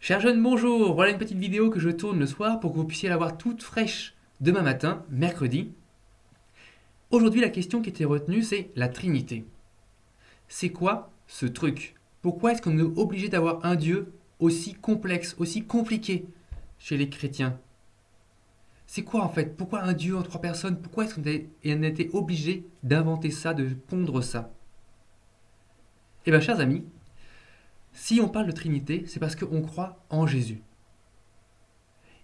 Chers jeunes, bonjour! Voilà une petite vidéo que je tourne le soir pour que vous puissiez la voir toute fraîche demain matin, mercredi. Aujourd'hui, la question qui était retenue, c'est la Trinité. C'est quoi ce truc? Pourquoi est-ce qu'on est obligé d'avoir un Dieu aussi complexe, aussi compliqué chez les chrétiens? C'est quoi en fait? Pourquoi un Dieu en trois personnes? Pourquoi est-ce qu'on a été obligé d'inventer ça, de pondre ça? Eh bien, chers amis, si on parle de Trinité, c'est parce qu'on croit en Jésus.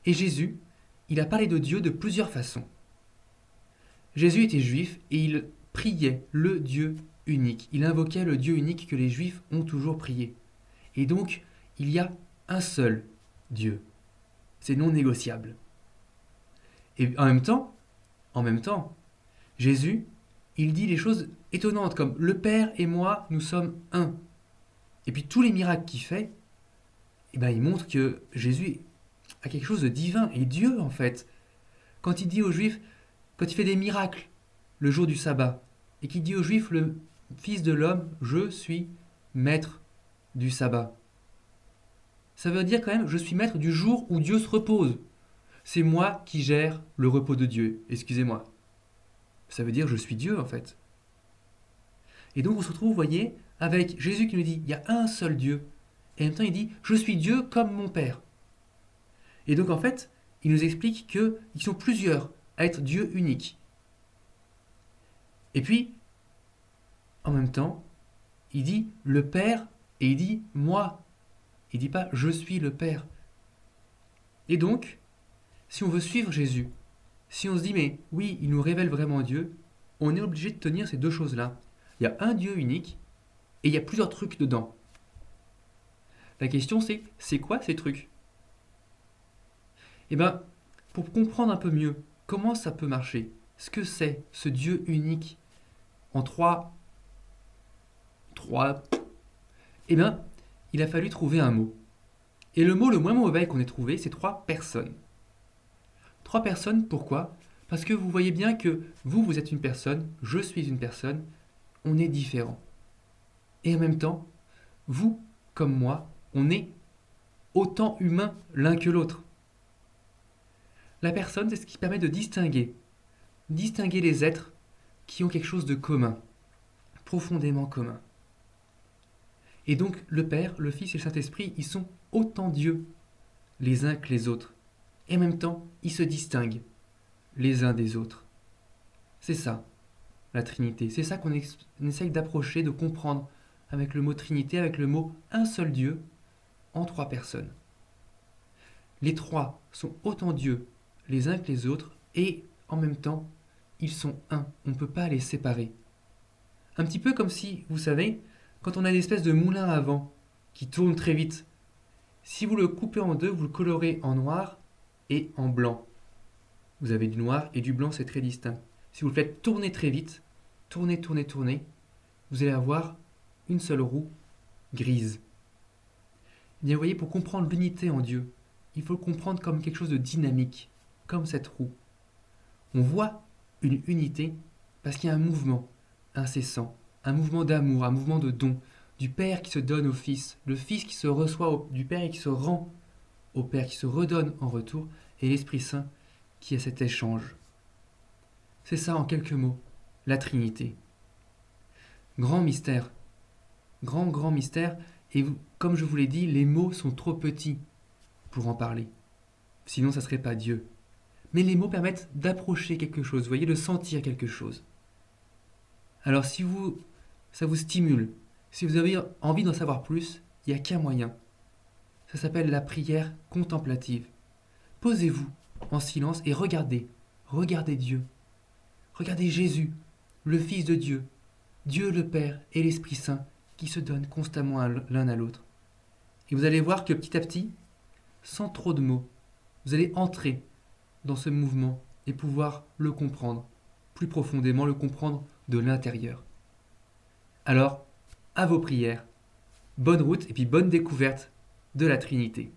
Et Jésus, il a parlé de Dieu de plusieurs façons. Jésus était juif et il priait le Dieu unique. Il invoquait le Dieu unique que les juifs ont toujours prié. Et donc, il y a un seul Dieu. C'est non négociable. Et en même temps, Jésus, il dit des choses étonnantes comme le Père et moi, nous sommes un. Et puis tous les miracles qu'il fait, il montre que Jésus a quelque chose de divin et Dieu en fait. Quand il dit aux Juifs, quand il fait des miracles le jour du sabbat, et qu'il dit aux Juifs, le Fils de l'homme, je suis maître du sabbat. Ça veut dire quand même, je suis maître du jour où Dieu se repose. C'est moi qui gère le repos de Dieu, excusez-moi. Ça veut dire je suis Dieu en fait. Et donc on se retrouve, vous voyez, avec Jésus qui nous dit, il y a un seul Dieu. Et en même temps il dit, je suis Dieu comme mon Père. Et donc en fait, il nous explique qu'ils sont plusieurs à être Dieu unique. Et puis, en même temps, il dit le Père et il dit moi. Il dit pas je suis le Père. Et donc, si on veut suivre Jésus, si on se dit mais oui, il nous révèle vraiment Dieu, on est obligé de tenir ces deux choses-là. Il y a un Dieu unique et il y a plusieurs trucs dedans. La question c'est quoi ces trucs? Eh bien, pour comprendre un peu mieux comment ça peut marcher, ce que c'est ce Dieu unique en trois, eh bien, il a fallu trouver un mot. Et le mot le moins mauvais qu'on ait trouvé, c'est trois personnes. Trois personnes, pourquoi? Parce que vous voyez bien que vous êtes une personne, je suis une personne, on est différents. Et en même temps, vous, comme moi, on est autant humains l'un que l'autre. La personne, c'est ce qui permet de distinguer les êtres qui ont quelque chose de commun, profondément commun. Et donc le Père, le Fils et le Saint-Esprit, ils sont autant Dieu les uns que les autres. Et en même temps, ils se distinguent les uns des autres. C'est ça, la Trinité. C'est ça qu'on essaye d'approcher, de comprendre avec le mot Trinité, avec le mot un seul Dieu en trois personnes. Les trois sont autant Dieu les uns que les autres et en même temps, ils sont un. On ne peut pas les séparer. Un petit peu comme si, vous savez, quand on a une espèce de moulin à vent qui tourne très vite, si vous le coupez en deux, vous le colorez en noir et en blanc. Vous avez du noir et du blanc, c'est très distinct. Si vous le faites tourner très vite, tourner, vous allez avoir une seule roue grise. Et bien, vous voyez, pour comprendre l'unité en Dieu, il faut le comprendre comme quelque chose de dynamique, comme cette roue. On voit une unité parce qu'il y a un mouvement incessant, un mouvement d'amour, un mouvement de don, du Père qui se donne au Fils, le Fils qui se reçoit du Père et qui se rend au Père, qui se redonne en retour, et l'Esprit Saint qui a cet échange. C'est ça en quelques mots, la Trinité. Grand mystère, grand mystère, et comme je vous l'ai dit, les mots sont trop petits pour en parler. Sinon, ça ne serait pas Dieu. Mais les mots permettent d'approcher quelque chose, vous voyez, de sentir quelque chose. Alors si ça vous stimule, si vous avez envie d'en savoir plus, il n'y a qu'un moyen. Ça s'appelle la prière contemplative. Posez-vous en silence et regardez Dieu. Regardez Jésus, le Fils de Dieu, Dieu le Père et l'Esprit Saint qui se donnent constamment l'un à l'autre. Et vous allez voir que petit à petit, sans trop de mots, vous allez entrer dans ce mouvement et pouvoir le comprendre, plus profondément le comprendre de l'intérieur. Alors, à vos prières, bonne route et puis bonne découverte de la Trinité.